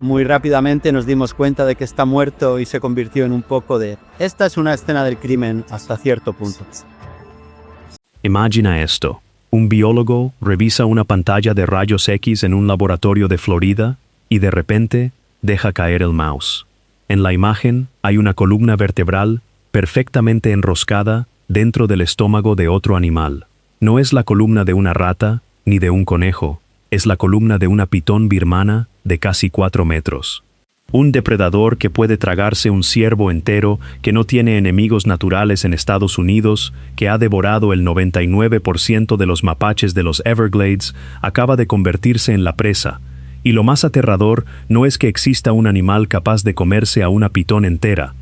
Muy rápidamente nos dimos cuenta de que está muerto y se convirtió en un poco de... Esta es una escena del crimen hasta cierto punto. Imagina esto. Un biólogo revisa una pantalla de rayos X en un laboratorio de Florida y de repente deja caer el mouse. En la imagen hay una columna vertebral perfectamente enroscada dentro del estómago de otro animal. No es la columna de una rata ni de un conejo, es la columna de una pitón birmana de casi 4 metros. Un depredador que puede tragarse un ciervo entero, que no tiene enemigos naturales en Estados Unidos, que ha devorado el 99% de los mapaches de los Everglades, acaba de convertirse en la presa. Y lo más aterrador no es que exista un animal capaz de comerse a una pitón entera.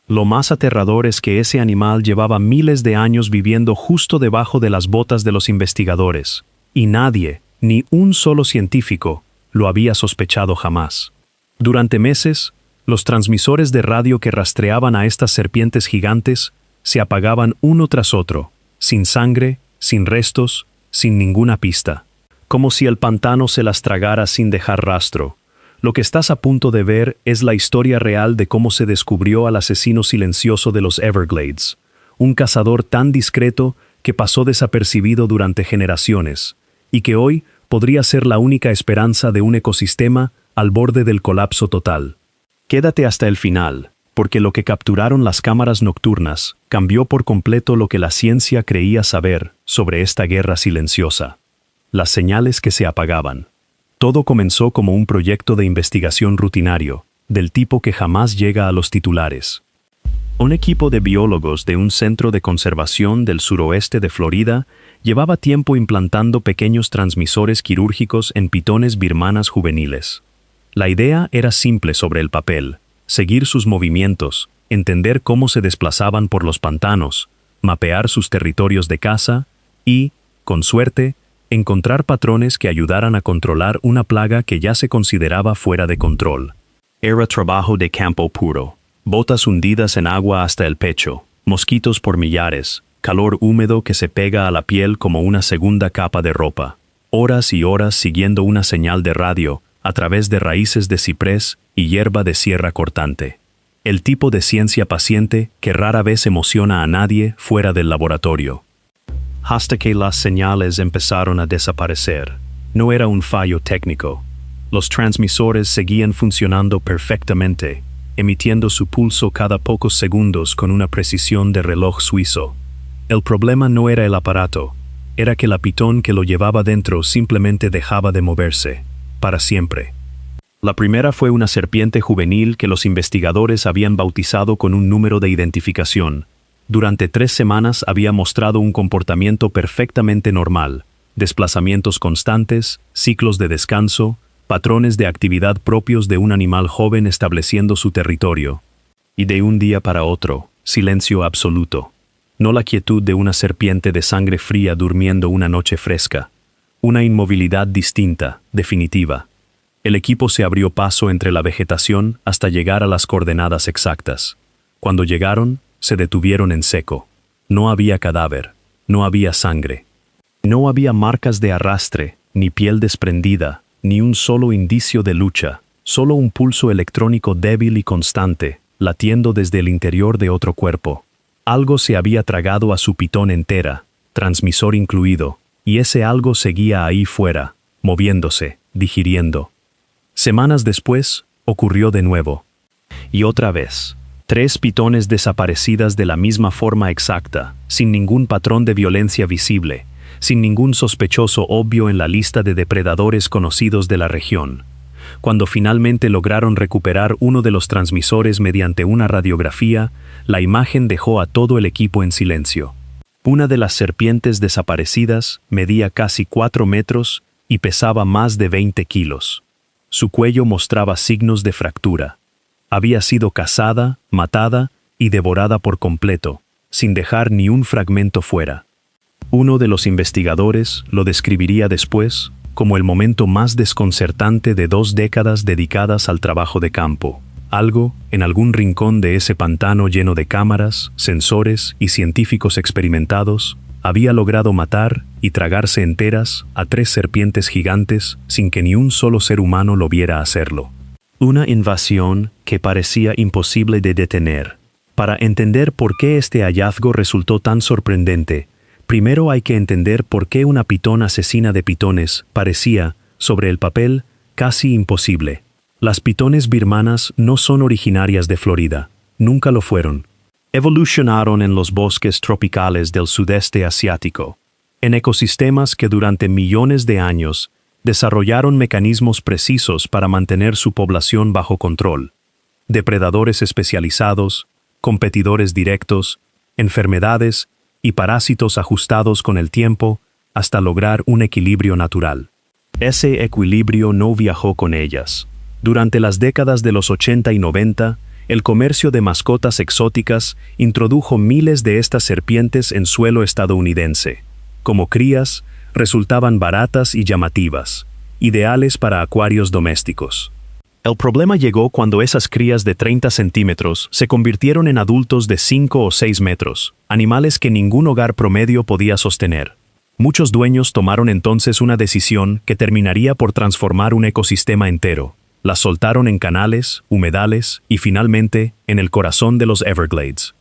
Lo más aterrador es que ese animal llevaba miles de años viviendo justo debajo de las botas de los investigadores. Y nadie, ni un solo científico, lo había sospechado jamás. Durante meses, los transmisores de radio que rastreaban a estas serpientes gigantes se apagaban uno tras otro, sin sangre, sin restos, sin ninguna pista. Como si el pantano se las tragara sin dejar rastro. Lo que estás a punto de ver es la historia real de cómo se descubrió al asesino silencioso de los Everglades, un cazador tan discreto que pasó desapercibido durante generaciones, y que hoy podría ser la única esperanza de un ecosistema al borde del colapso total. Quédate hasta el final, porque lo que capturaron las cámaras nocturnas cambió por completo lo que la ciencia creía saber sobre esta guerra silenciosa. Las señales que se apagaban. Todo comenzó como un proyecto de investigación rutinario, del tipo que jamás llega a los titulares. Un equipo de biólogos de un centro de conservación del suroeste de Florida llevaba tiempo implantando pequeños transmisores quirúrgicos en pitones birmanas juveniles. La idea era simple sobre el papel: seguir sus movimientos, entender cómo se desplazaban por los pantanos, mapear sus territorios de caza y, con suerte, encontrar patrones que ayudaran a controlar una plaga que ya se consideraba fuera de control. Era trabajo de campo puro. Botas hundidas en agua hasta el pecho, mosquitos por millares, calor húmedo que se pega a la piel como una segunda capa de ropa. Horas y horas siguiendo una señal de radio a través de raíces de ciprés y hierba de sierra cortante. El tipo de ciencia paciente que rara vez emociona a nadie fuera del laboratorio. Hasta que las señales empezaron a desaparecer. No era un fallo técnico. Los transmisores seguían funcionando perfectamente, emitiendo su pulso cada pocos segundos con una precisión de reloj suizo. El problema no era el aparato, era que la pitón que lo llevaba dentro simplemente dejaba de moverse, para siempre. La primera fue una serpiente juvenil que los investigadores habían bautizado con un número de identificación. Durante 3 semanas había mostrado un comportamiento perfectamente normal, desplazamientos constantes, ciclos de descanso, patrones de actividad propios de un animal joven estableciendo su territorio. Y de un día para otro, silencio absoluto. No la quietud de una serpiente de sangre fría durmiendo una noche fresca. Una inmovilidad distinta, definitiva. El equipo se abrió paso entre la vegetación hasta llegar a las coordenadas exactas. Cuando llegaron, se detuvieron en seco. No había cadáver, no había sangre. No había marcas de arrastre, ni piel desprendida, ni un solo indicio de lucha, solo un pulso electrónico débil y constante, latiendo desde el interior de otro cuerpo. Algo se había tragado a su pitón entera, transmisor incluido, y ese algo seguía ahí fuera, moviéndose, digiriendo. Semanas después, ocurrió de nuevo. Y otra vez. 3 pitones desaparecidas de la misma forma exacta, sin ningún patrón de violencia visible, sin ningún sospechoso obvio en la lista de depredadores conocidos de la región. Cuando finalmente lograron recuperar uno de los transmisores mediante una radiografía, la imagen dejó a todo el equipo en silencio. Una de las serpientes desaparecidas medía casi 4 metros y pesaba más de 20 kilos. Su cuello mostraba signos de fractura. Había sido cazada, matada y devorada por completo, sin dejar ni un fragmento fuera. Uno de los investigadores lo describiría después como el momento más desconcertante de 2 décadas dedicadas al trabajo de campo. Algo, en algún rincón de ese pantano lleno de cámaras, sensores y científicos experimentados, había logrado matar y tragarse enteras a 3 serpientes gigantes sin que ni un solo ser humano lo viera hacerlo. Una invasión que parecía imposible de detener. Para entender por qué este hallazgo resultó tan sorprendente, primero hay que entender por qué una pitón asesina de pitones parecía, sobre el papel, casi imposible. Las pitones birmanas no son originarias de Florida, nunca lo fueron. Evolucionaron en los bosques tropicales del sudeste asiático, en ecosistemas que durante millones de años desarrollaron mecanismos precisos para mantener su población bajo control. Depredadores especializados, competidores directos, enfermedades y parásitos ajustados con el tiempo hasta lograr un equilibrio natural. Ese equilibrio no viajó con ellas. Durante las décadas de los 80 y 90, el comercio de mascotas exóticas introdujo miles de estas serpientes en suelo estadounidense. Como crías, resultaban baratas y llamativas, ideales para acuarios domésticos. El problema llegó cuando esas crías de 30 centímetros se convirtieron en adultos de 5 o 6 metros, animales que ningún hogar promedio podía sostener. Muchos dueños tomaron entonces una decisión que terminaría por transformar un ecosistema entero. Las soltaron en canales, humedales y finalmente en el corazón de los Everglades.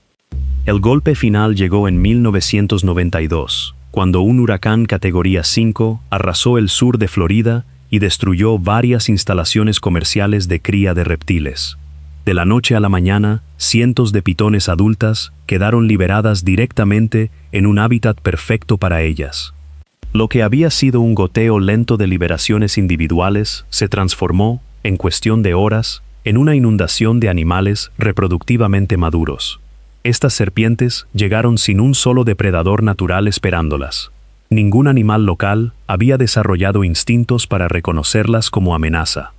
El golpe final llegó en 1992, cuando un huracán categoría 5 arrasó el sur de Florida y destruyó varias instalaciones comerciales de cría de reptiles. De la noche a la mañana, cientos de pitones adultas quedaron liberadas directamente en un hábitat perfecto para ellas. Lo que había sido un goteo lento de liberaciones individuales se transformó, en cuestión de horas, en una inundación de animales reproductivamente maduros. Estas serpientes llegaron sin un solo depredador natural esperándolas. Ningún animal local había desarrollado instintos para reconocerlas como amenaza.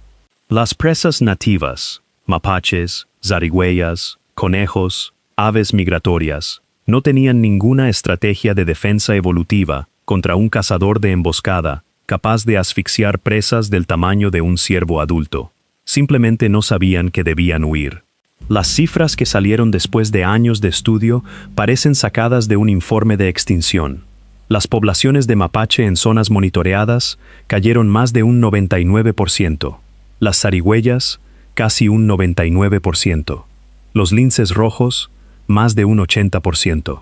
Las presas nativas, mapaches, zarigüeyas, conejos, aves migratorias, no tenían ninguna estrategia de defensa evolutiva contra un cazador de emboscada capaz de asfixiar presas del tamaño de un ciervo adulto. Simplemente no sabían que debían huir. Las cifras que salieron después de años de estudio parecen sacadas de un informe de extinción. Las poblaciones de mapache en zonas monitoreadas cayeron más de un 99%. Las zarigüeyas, casi un 99%. Los linces rojos, más de un 80%.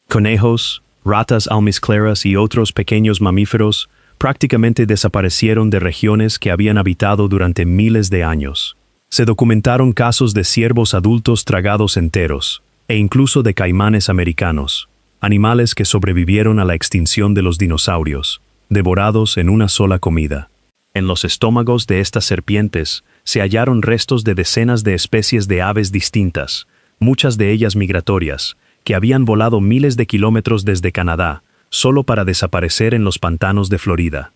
Conejos, ratas almizcleras y otros pequeños mamíferos prácticamente desaparecieron de regiones que habían habitado durante miles de años. Se documentaron casos de ciervos adultos tragados enteros, e incluso de caimanes americanos, animales que sobrevivieron a la extinción de los dinosaurios, devorados en una sola comida. En los estómagos de estas serpientes se hallaron restos de decenas de especies de aves distintas, muchas de ellas migratorias, que habían volado miles de kilómetros desde Canadá, solo para desaparecer en los pantanos de Florida.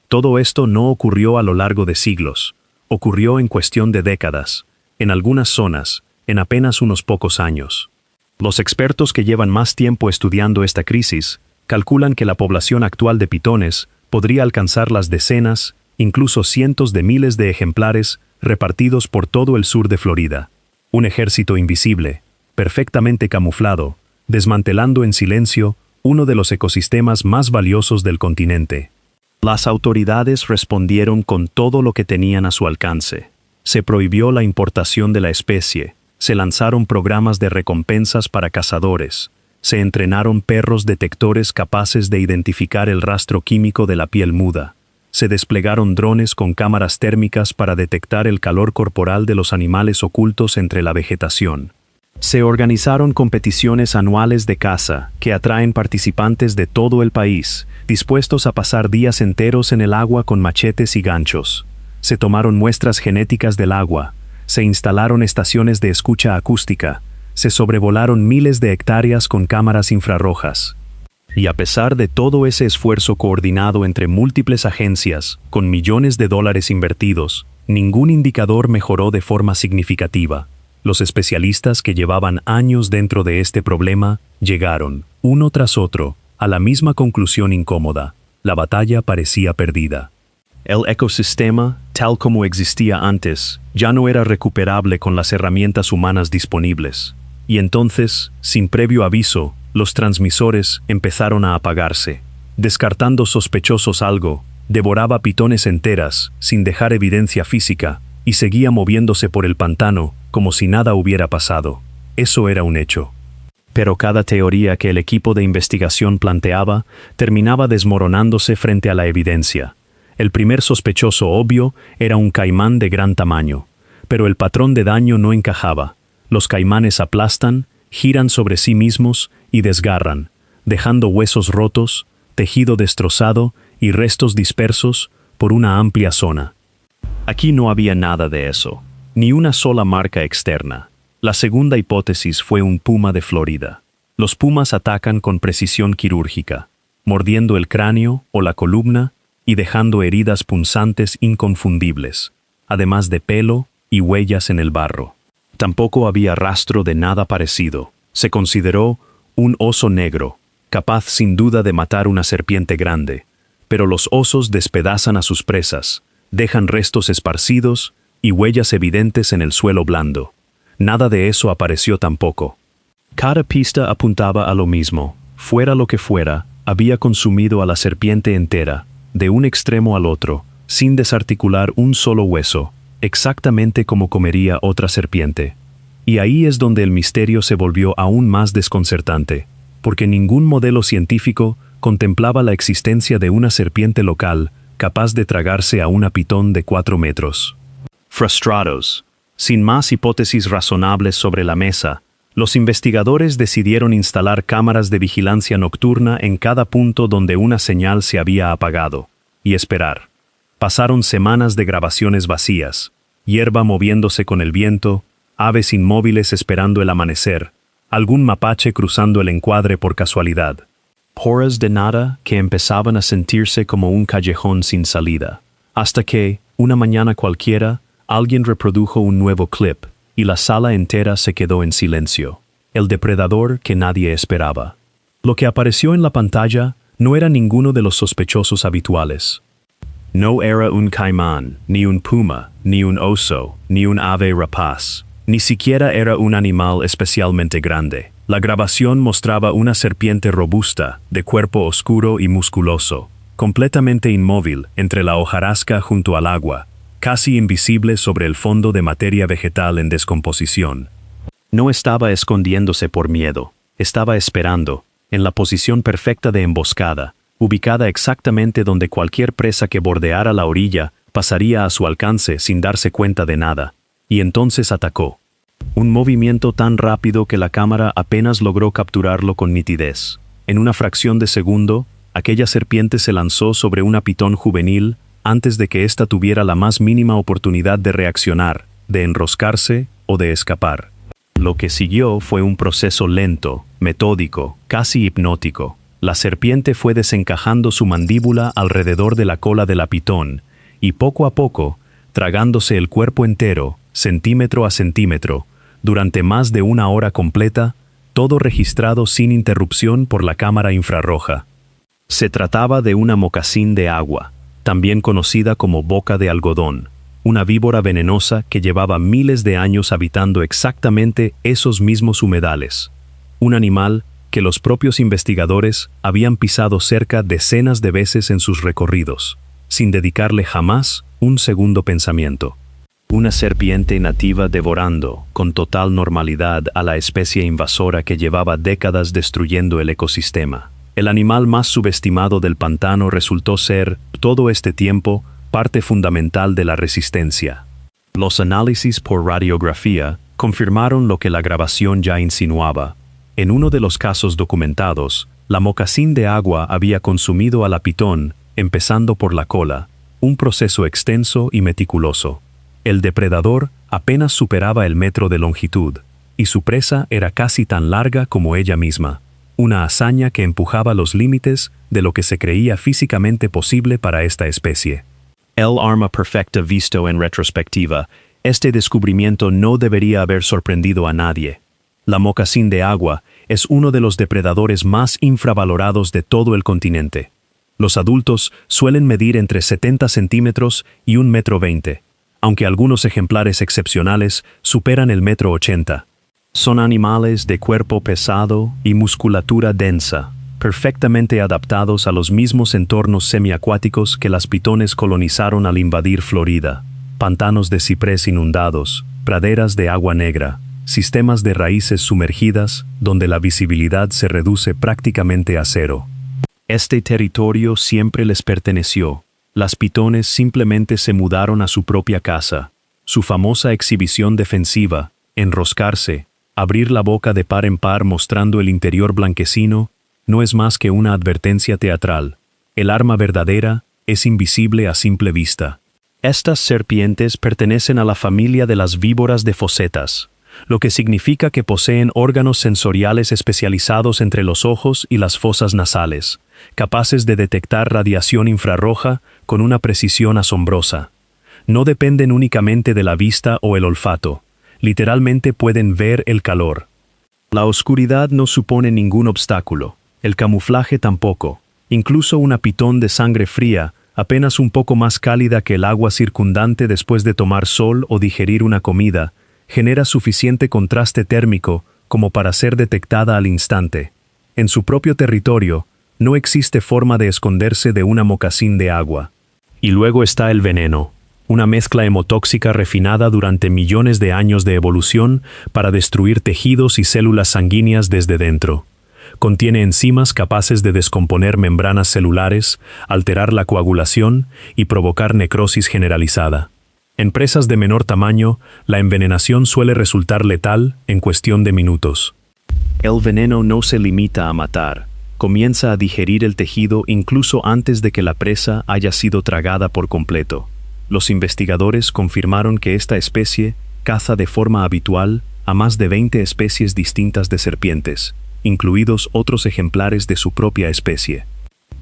Todo esto no ocurrió a lo largo de siglos, ocurrió en cuestión de décadas, en algunas zonas, en apenas unos pocos años. Los expertos que llevan más tiempo estudiando esta crisis calculan que la población actual de pitones podría alcanzar las decenas, incluso cientos de miles de ejemplares repartidos por todo el sur de Florida. Un ejército invisible, perfectamente camuflado, desmantelando en silencio uno de los ecosistemas más valiosos del continente. Las autoridades respondieron con todo lo que tenían a su alcance. Se prohibió la importación de la especie, se lanzaron programas de recompensas para cazadores, se entrenaron perros detectores capaces de identificar el rastro químico de la piel muda, se desplegaron drones con cámaras térmicas para detectar el calor corporal de los animales ocultos entre la vegetación. Se organizaron competiciones anuales de caza que atraen participantes de todo el país, dispuestos a pasar días enteros en el agua con machetes y ganchos. Se tomaron muestras genéticas del agua, se instalaron estaciones de escucha acústica, se sobrevolaron miles de hectáreas con cámaras infrarrojas. Y a pesar de todo ese esfuerzo coordinado entre múltiples agencias, con millones de dólares invertidos, ningún indicador mejoró de forma significativa. Los especialistas que llevaban años dentro de este problema llegaron, uno tras otro, a la misma conclusión incómoda. La batalla parecía perdida. El ecosistema, tal como existía antes, ya no era recuperable con las herramientas humanas disponibles. Y entonces, sin previo aviso, los transmisores empezaron a apagarse. Descartando sospechosos algo, devoraba pitones enteras, sin dejar evidencia física, y seguía moviéndose por el pantano como si nada hubiera pasado. Eso era un hecho. Pero cada teoría que el equipo de investigación planteaba terminaba desmoronándose frente a la evidencia. El primer sospechoso obvio era un caimán de gran tamaño, pero el patrón de daño no encajaba. Los caimanes aplastan, giran sobre sí mismos y desgarran, dejando huesos rotos, tejido destrozado y restos dispersos por una amplia zona. Aquí no había nada de eso, ni una sola marca externa. La segunda hipótesis fue un puma de Florida. Los pumas atacan con precisión quirúrgica, mordiendo el cráneo o la columna y dejando heridas punzantes inconfundibles, además de pelo y huellas en el barro. Tampoco había rastro de nada parecido. Se consideró un oso negro, capaz sin duda de matar una serpiente grande, pero los osos despedazan a sus presas, dejan restos esparcidos y huellas evidentes en el suelo blando. Nada de eso apareció tampoco. Cada pista apuntaba a lo mismo. Fuera lo que fuera, había consumido a la serpiente entera, de un extremo al otro, sin desarticular un solo hueso, exactamente como comería otra serpiente. Y ahí es donde el misterio se volvió aún más desconcertante, porque ningún modelo científico contemplaba la existencia de una serpiente local capaz de tragarse a una pitón de 4 metros. Frustrados, sin más hipótesis razonables sobre la mesa, los investigadores decidieron instalar cámaras de vigilancia nocturna en cada punto donde una señal se había apagado, y esperar. Pasaron semanas de grabaciones vacías, hierba moviéndose con el viento, aves inmóviles esperando el amanecer, algún mapache cruzando el encuadre por casualidad. Horas de nada que empezaban a sentirse como un callejón sin salida, hasta que, una mañana cualquiera, alguien reprodujo un nuevo clip, y la sala entera se quedó en silencio. El depredador que nadie esperaba. Lo que apareció en la pantalla no era ninguno de los sospechosos habituales. No era un caimán, ni un puma, ni un oso, ni un ave rapaz. Ni siquiera era un animal especialmente grande. La grabación mostraba una serpiente robusta, de cuerpo oscuro y musculoso, completamente inmóvil entre la hojarasca junto al agua, casi invisible sobre el fondo de materia vegetal en descomposición. No estaba escondiéndose por miedo, estaba esperando, en la posición perfecta de emboscada, ubicada exactamente donde cualquier presa que bordeara la orilla pasaría a su alcance sin darse cuenta de nada, y entonces atacó. Un movimiento tan rápido que la cámara apenas logró capturarlo con nitidez. En una fracción de segundo, aquella serpiente se lanzó sobre una pitón juvenil antes de que ésta tuviera la más mínima oportunidad de reaccionar, de enroscarse o de escapar. Lo que siguió fue un proceso lento, metódico, casi hipnótico. La serpiente fue desencajando su mandíbula alrededor de la cola de la pitón, y poco a poco, tragándose el cuerpo entero, centímetro a centímetro, durante más de 1 hora completa, todo registrado sin interrupción por la cámara infrarroja. Se trataba de una mocasín de agua, también conocida como boca de algodón, una víbora venenosa que llevaba miles de años habitando exactamente esos mismos humedales. Un animal que los propios investigadores habían pisado cerca decenas de veces en sus recorridos, sin dedicarle jamás un segundo pensamiento. Una serpiente nativa devorando, con total normalidad, a la especie invasora que llevaba décadas destruyendo el ecosistema. El animal más subestimado del pantano resultó ser, todo este tiempo, parte fundamental de la resistencia. Los análisis por radiografía confirmaron lo que la grabación ya insinuaba. En uno de los casos documentados, la mocasín de agua había consumido a la pitón, empezando por la cola, un proceso extenso y meticuloso. El depredador apenas superaba el metro de longitud, y su presa era casi tan larga como ella misma, una hazaña que empujaba los límites de lo que se creía físicamente posible para esta especie. El arma perfecta visto en retrospectiva, este descubrimiento no debería haber sorprendido a nadie. La mocasín de agua es uno de los depredadores más infravalorados de todo el continente. Los adultos suelen medir entre 70 centímetros y 1,20 m, aunque algunos ejemplares excepcionales superan el 1,80 m. Son animales de cuerpo pesado y musculatura densa, perfectamente adaptados a los mismos entornos semiacuáticos que las pitones colonizaron al invadir Florida. pantanos de ciprés inundados, praderas de agua negra, sistemas de raíces sumergidas donde la visibilidad se reduce prácticamente a cero. Este territorio siempre les perteneció. Las pitones simplemente se mudaron a su propia casa. Su famosa exhibición defensiva, enroscarse, abrir la boca de par en par mostrando el interior blanquecino, no es más que una advertencia teatral. El arma verdadera es invisible a simple vista. Estas serpientes pertenecen a la familia de las víboras de fosetas, lo que significa que poseen órganos sensoriales especializados entre los ojos y las fosas nasales, capaces de detectar radiación infrarroja con una precisión asombrosa. No dependen únicamente de la vista o el olfato, literalmente pueden ver el calor. La oscuridad no supone ningún obstáculo, el camuflaje tampoco. Incluso una pitón de sangre fría, apenas un poco más cálida que el agua circundante después de tomar sol o digerir una comida, genera suficiente contraste térmico como para ser detectada al instante. En su propio territorio, no existe forma de esconderse de una mocasín de agua. Y luego está el veneno, una mezcla hemotóxica refinada durante millones de años de evolución para destruir tejidos y células sanguíneas desde dentro. Contiene enzimas capaces de descomponer membranas celulares, alterar la coagulación y provocar necrosis generalizada. En presas de menor tamaño, la envenenación suele resultar letal en cuestión de minutos. El veneno no se limita a matar, comienza a digerir el tejido incluso antes de que la presa haya sido tragada por completo. Los investigadores confirmaron que esta especie caza de forma habitual a más de 20 especies distintas de serpientes, incluidos otros ejemplares de su propia especie.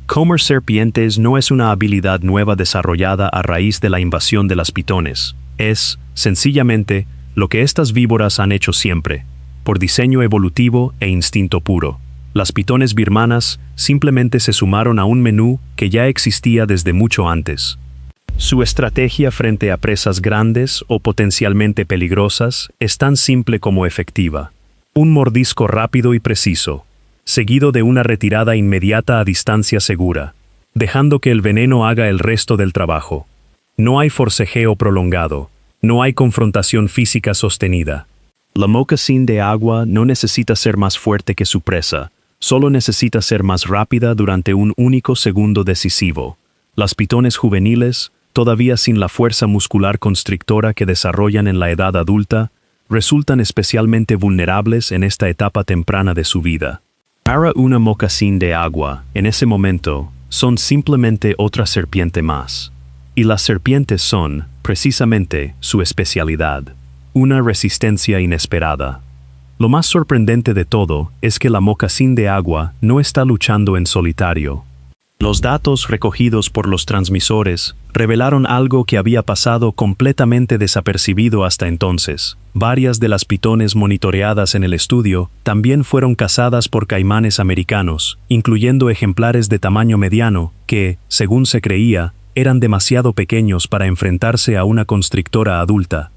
Comer serpientes no es una habilidad nueva desarrollada a raíz de la invasión de las pitones. Es, sencillamente, lo que estas víboras han hecho siempre, por diseño evolutivo e instinto puro. Las pitones birmanas simplemente se sumaron a un menú que ya existía desde mucho antes. Su estrategia frente a presas grandes o potencialmente peligrosas es tan simple como efectiva. Un mordisco rápido y preciso, seguido de una retirada inmediata a distancia segura, dejando que el veneno haga el resto del trabajo. No hay forcejeo prolongado, no hay confrontación física sostenida. La mocasín de agua no necesita ser más fuerte que su presa, solo necesita ser más rápida durante un único segundo decisivo. Las pitones juveniles, todavía sin la fuerza muscular constrictora que desarrollan en la edad adulta, resultan especialmente vulnerables en esta etapa temprana de su vida. Para una mocasín de agua, en ese momento, son simplemente otra serpiente más. Y las serpientes son, precisamente, su especialidad. Una resistencia inesperada. Lo más sorprendente de todo es que la mocasín de agua no está luchando en solitario. Los datos recogidos por los transmisores revelaron algo que había pasado completamente desapercibido hasta entonces. Varias de las pitones monitoreadas en el estudio también fueron cazadas por caimanes americanos, incluyendo ejemplares de tamaño mediano que, según se creía, eran demasiado pequeños para enfrentarse a una constrictora adulta.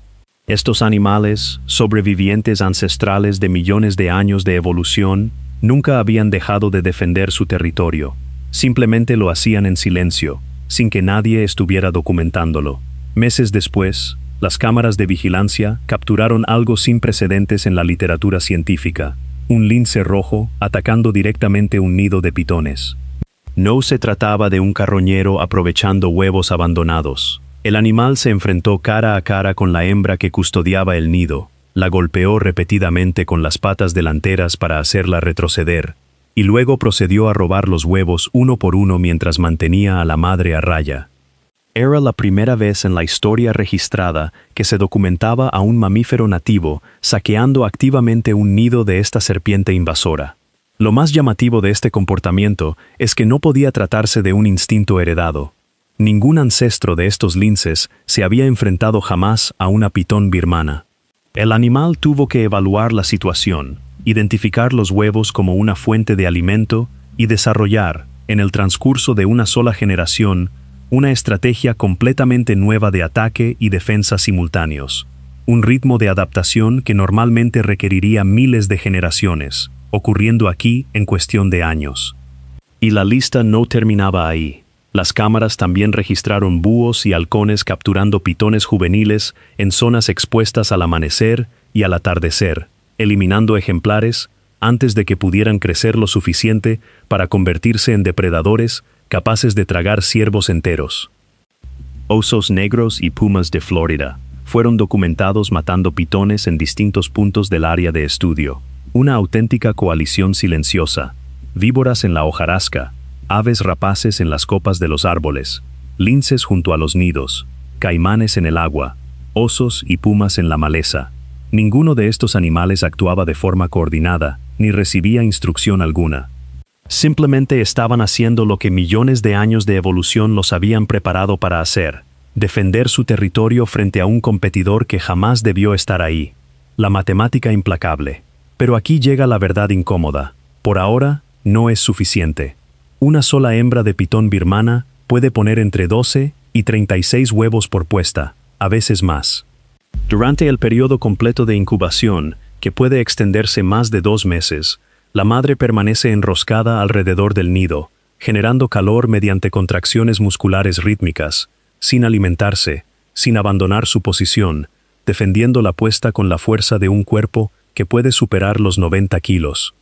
Estos animales, sobrevivientes ancestrales de millones de años de evolución, nunca habían dejado de defender su territorio. Simplemente lo hacían en silencio, sin que nadie estuviera documentándolo. Meses después, las cámaras de vigilancia capturaron algo sin precedentes en la literatura científica: un lince rojo atacando directamente un nido de pitones. No se trataba de un carroñero aprovechando huevos abandonados. El animal se enfrentó cara a cara con la hembra que custodiaba el nido, la golpeó repetidamente con las patas delanteras para hacerla retroceder, y luego procedió a robar los huevos uno por uno mientras mantenía a la madre a raya. Era la primera vez en la historia registrada que se documentaba a un mamífero nativo saqueando activamente un nido de esta serpiente invasora. Lo más llamativo de este comportamiento es que no podía tratarse de un instinto heredado. Ningún ancestro de estos linces se había enfrentado jamás a una pitón birmana. El animal tuvo que evaluar la situación, identificar los huevos como una fuente de alimento y desarrollar, en el transcurso de una sola generación, una estrategia completamente nueva de ataque y defensa simultáneos. Un ritmo de adaptación que normalmente requeriría miles de generaciones, ocurriendo aquí en cuestión de años. Y la lista no terminaba ahí. Las cámaras también registraron búhos y halcones capturando pitones juveniles en zonas expuestas al amanecer y al atardecer, eliminando ejemplares antes de que pudieran crecer lo suficiente para convertirse en depredadores capaces de tragar ciervos enteros. Osos negros y pumas de Florida fueron documentados matando pitones en distintos puntos del área de estudio. Una auténtica coalición silenciosa. Víboras en la hojarasca, aves rapaces en las copas de los árboles, linces junto a los nidos, caimanes en el agua, osos y pumas en la maleza. Ninguno de estos animales actuaba de forma coordinada, ni recibía instrucción alguna. Simplemente estaban haciendo lo que millones de años de evolución los habían preparado para hacer: defender su territorio frente a un competidor que jamás debió estar ahí. La matemática implacable. Pero aquí llega la verdad incómoda. Por ahora, no es suficiente. Una sola hembra de pitón birmana puede poner entre 12 y 36 huevos por puesta, a veces más. Durante el periodo completo de incubación, que puede extenderse más de 2 meses, la madre permanece enroscada alrededor del nido, generando calor mediante contracciones musculares rítmicas, sin alimentarse, sin abandonar su posición, defendiendo la puesta con la fuerza de un cuerpo que puede superar los 90 kilos.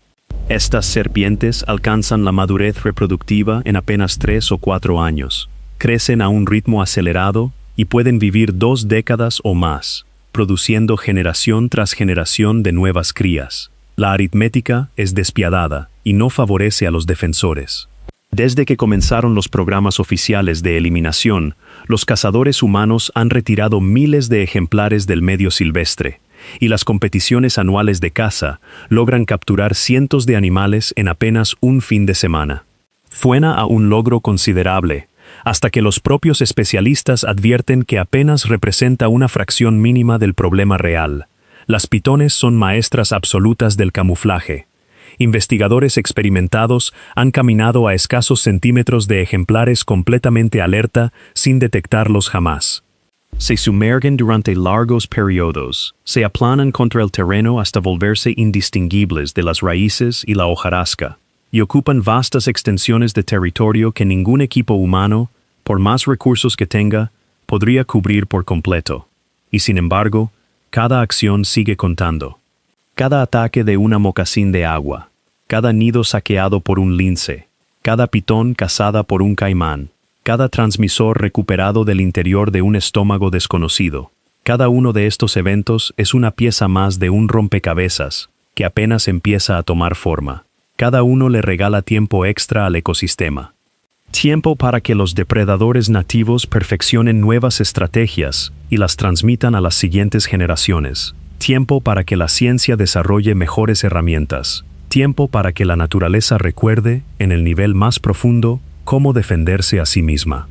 Estas serpientes alcanzan la madurez reproductiva en apenas 3 o 4 años. Crecen a un ritmo acelerado y pueden vivir 2 décadas o más, produciendo generación tras generación de nuevas crías. La aritmética es despiadada y no favorece a los defensores. Desde que comenzaron los programas oficiales de eliminación, los cazadores humanos han retirado miles de ejemplares del medio silvestre, y las competiciones anuales de caza logran capturar cientos de animales en apenas un fin de semana. Suena a un logro considerable, hasta que los propios especialistas advierten que apenas representa una fracción mínima del problema real. Las pitones son maestras absolutas del camuflaje. Investigadores experimentados han caminado a escasos centímetros de ejemplares completamente alerta sin detectarlos jamás. Se sumergen durante largos periodos, se aplanan contra el terreno hasta volverse indistinguibles de las raíces y la hojarasca, y ocupan vastas extensiones de territorio que ningún equipo humano, por más recursos que tenga, podría cubrir por completo. Y sin embargo, cada acción sigue contando. Cada ataque de una mocasín de agua, cada nido saqueado por un lince, cada pitón cazada por un caimán, cada transmisor recuperado del interior de un estómago desconocido. Cada uno de estos eventos es una pieza más de un rompecabezas que apenas empieza a tomar forma. Cada uno le regala tiempo extra al ecosistema. Tiempo para que los depredadores nativos perfeccionen nuevas estrategias y las transmitan a las siguientes generaciones. Tiempo para que la ciencia desarrolle mejores herramientas. Tiempo para que la naturaleza recuerde, en el nivel más profundo, cómo defenderse a sí misma.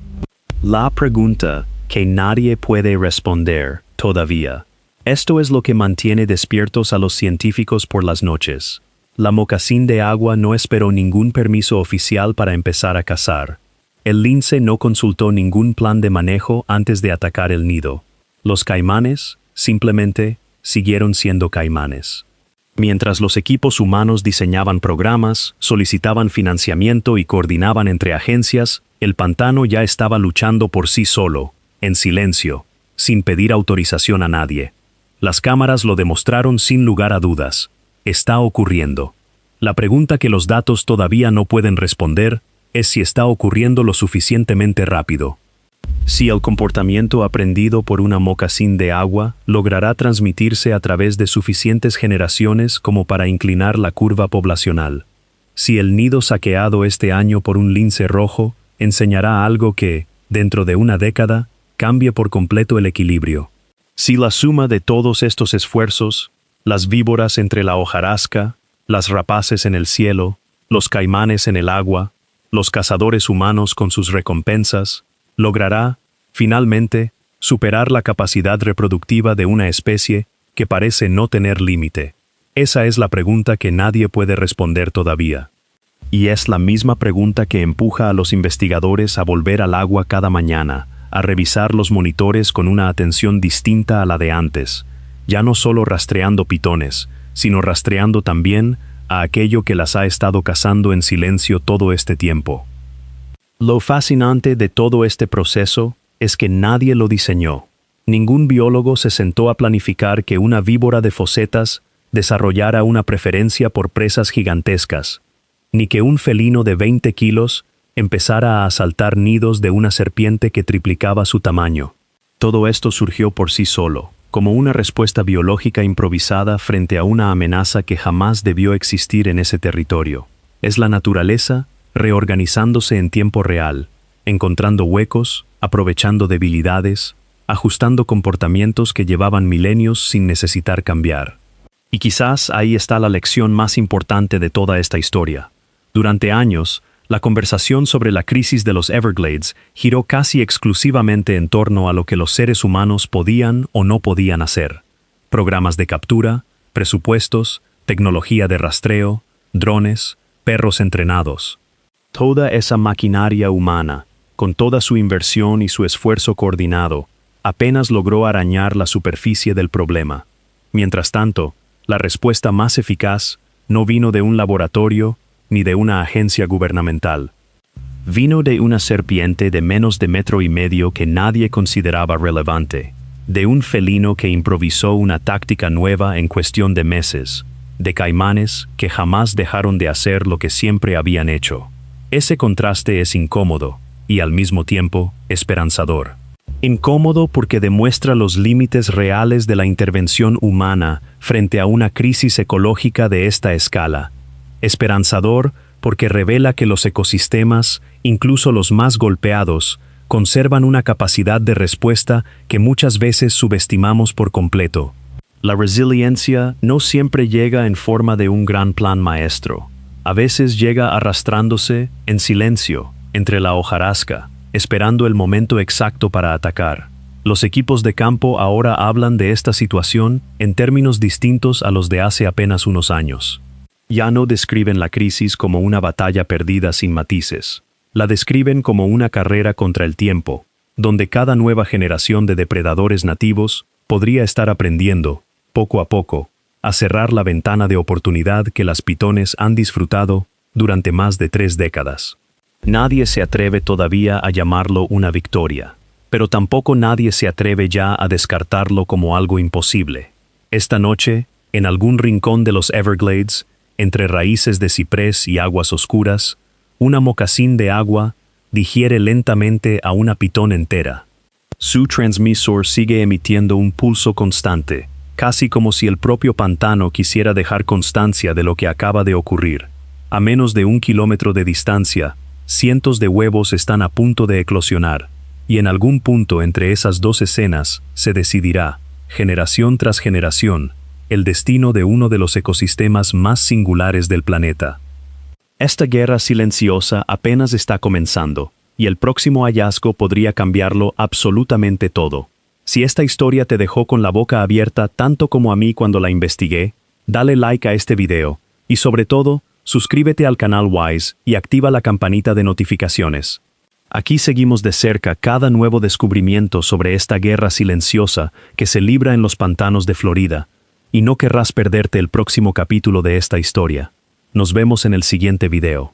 La pregunta que nadie puede responder todavía. Esto es lo que mantiene despiertos a los científicos por las noches. La mocasín de agua no esperó ningún permiso oficial para empezar a cazar. El lince no consultó ningún plan de manejo antes de atacar el nido. Los caimanes, simplemente, siguieron siendo caimanes. Mientras los equipos humanos diseñaban programas, solicitaban financiamiento y coordinaban entre agencias, el pantano ya estaba luchando por sí solo, en silencio, sin pedir autorización a nadie. Las cámaras lo demostraron sin lugar a dudas. Está ocurriendo. La pregunta que los datos todavía no pueden responder es si está ocurriendo lo suficientemente rápido. Si el comportamiento aprendido por una mocasín de agua logrará transmitirse a través de suficientes generaciones como para inclinar la curva poblacional. Si el nido saqueado este año por un lince rojo enseñará algo que, dentro de una década, cambie por completo el equilibrio. Si la suma de todos estos esfuerzos, las víboras entre la hojarasca, las rapaces en el cielo, los caimanes en el agua, los cazadores humanos con sus recompensas, logrará, finalmente, superar la capacidad reproductiva de una especie que parece no tener límite. Esa es la pregunta que nadie puede responder todavía. Y es la misma pregunta que empuja a los investigadores a volver al agua cada mañana, a revisar los monitores con una atención distinta a la de antes, ya no solo rastreando pitones, sino rastreando también a aquello que las ha estado cazando en silencio todo este tiempo. Lo fascinante de todo este proceso es que nadie lo diseñó. Ningún biólogo se sentó a planificar que una víbora de fosetas desarrollara una preferencia por presas gigantescas, ni que un felino de 20 kilos empezara a asaltar nidos de una serpiente que triplicaba su tamaño. Todo esto surgió por sí solo, como una respuesta biológica improvisada frente a una amenaza que jamás debió existir en ese territorio. Es la naturaleza reorganizándose en tiempo real, encontrando huecos, aprovechando debilidades, ajustando comportamientos que llevaban milenios sin necesitar cambiar. Y quizás ahí está la lección más importante de toda esta historia. Durante años, la conversación sobre la crisis de los Everglades giró casi exclusivamente en torno a lo que los seres humanos podían o no podían hacer. Programas de captura, presupuestos, tecnología de rastreo, drones, perros entrenados. Toda esa maquinaria humana, con toda su inversión y su esfuerzo coordinado, apenas logró arañar la superficie del problema. Mientras tanto, la respuesta más eficaz no vino de un laboratorio ni de una agencia gubernamental. Vino de una serpiente de menos de 1,5 metros que nadie consideraba relevante, de un felino que improvisó una táctica nueva en cuestión de meses, de caimanes que jamás dejaron de hacer lo que siempre habían hecho. Ese contraste es incómodo y al mismo tiempo esperanzador. Incómodo porque demuestra los límites reales de la intervención humana frente a una crisis ecológica de esta escala. Esperanzador porque revela que los ecosistemas, incluso los más golpeados, conservan una capacidad de respuesta que muchas veces subestimamos por completo. La resiliencia no siempre llega en forma de un gran plan maestro. A veces llega arrastrándose, en silencio, entre la hojarasca, esperando el momento exacto para atacar. Los equipos de campo ahora hablan de esta situación en términos distintos a los de hace apenas unos años. Ya no describen la crisis como una batalla perdida sin matices. La describen como una carrera contra el tiempo, donde cada nueva generación de depredadores nativos podría estar aprendiendo, poco a poco, a cerrar la ventana de oportunidad que las pitones han disfrutado durante más de 3 décadas. Nadie se atreve todavía a llamarlo una victoria, pero tampoco nadie se atreve ya a descartarlo como algo imposible. Esta noche, en algún rincón de los Everglades, entre raíces de ciprés y aguas oscuras, una mocasín de agua digiere lentamente a una pitón entera. Su transmisor sigue emitiendo un pulso constante, casi como si el propio pantano quisiera dejar constancia de lo que acaba de ocurrir. A menos de 1 kilómetro de distancia, cientos de huevos están a punto de eclosionar, y en algún punto entre esas 2 escenas se decidirá, generación tras generación, el destino de uno de los ecosistemas más singulares del planeta. Esta guerra silenciosa apenas está comenzando, y el próximo hallazgo podría cambiarlo absolutamente todo. Si esta historia te dejó con la boca abierta tanto como a mí cuando la investigué, dale like a este video, y sobre todo, suscríbete al canal Wise y activa la campanita de notificaciones. Aquí seguimos de cerca cada nuevo descubrimiento sobre esta guerra silenciosa que se libra en los pantanos de Florida, y no querrás perderte el próximo capítulo de esta historia. Nos vemos en el siguiente video.